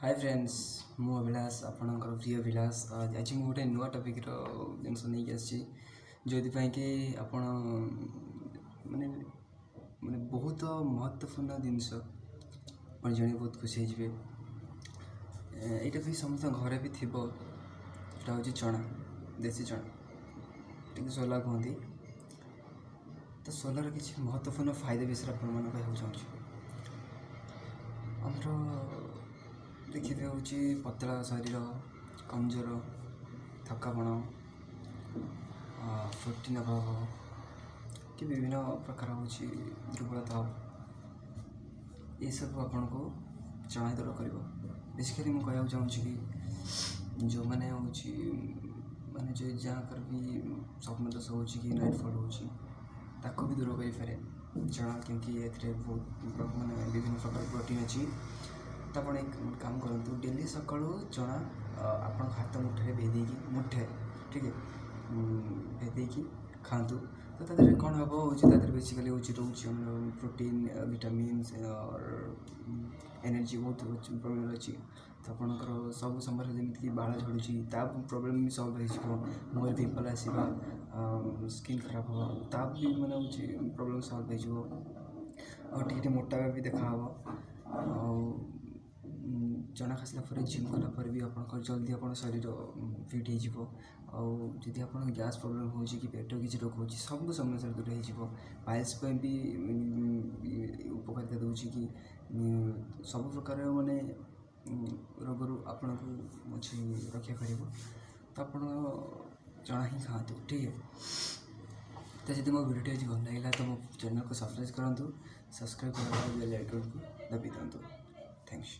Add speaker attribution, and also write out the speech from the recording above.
Speaker 1: Hi friends मु अभिलाष आपणकर प्रिय अभिलाष आज मुझे गोटे नुआ टॉपिक जिनस नहीं आसी जो कि आपण माने माने बहुत महत्वपूर्ण जिनस आप जान बहुत खुशी हो यहाँ भी समस्त घरे भी थी हूँ चना देसी चना सोला कहती तो सोलार किसी महत्वपूर्ण फायदे विषय आप चाहूँ आमर देखिए हूँ पतला शरीर कमजोर थकापण प्रोटीन अभाव कि विभिन्न प्रकार हूँ दुर्बलता ये सब आपन को चना दूर कर बेसिकली मुझे कहना चाहूँ कि जो मैंने हूँ माने जो जहाँ कर भी स्वप्न दोष हो नाइट फॉल हो भी दूर करें चना क्योंकि ये बहुत माने विभिन्न प्रकार प्रोटीन अच्छी तो आप एक काम करूँ डेली सका चना आप हाथ मुठे भेदी मुठे ठीक है भेदी खातु तो तादेह कौन हम हो बेसिकली हूँ रोचे प्रोटीन विटामिन्स और एनर्जी बहुत प्रॉब्लम अच्छी तो आपंकर सब समय जमीक बाल झड़ू प्रॉब्लम भी सल्व हो मुहर पिंपल आसवा स्किन खराब हाँ भी मैंने प्रॉब्लम सल्व हो मोटा भी देखा चना खासला जिम कलापर भी आप जल्दी आप शरीर फिट हो जदि आप गैस प्रॉब्लम हो कि पेट किसी रोग हो सब समस्या दूर हो पाइल्स भी उपकारिता दूसरी कि सब प्रकार माने रोग आपन को रक्षा कर तो आप चना ही खातु ठीक है तो जब मो वीडियो आज भल लगे तो मो चैनल को सब्सक्राइब करूँ सब्सक्राइब कर बेल आइकन को दबी दिंतु थैंक्स।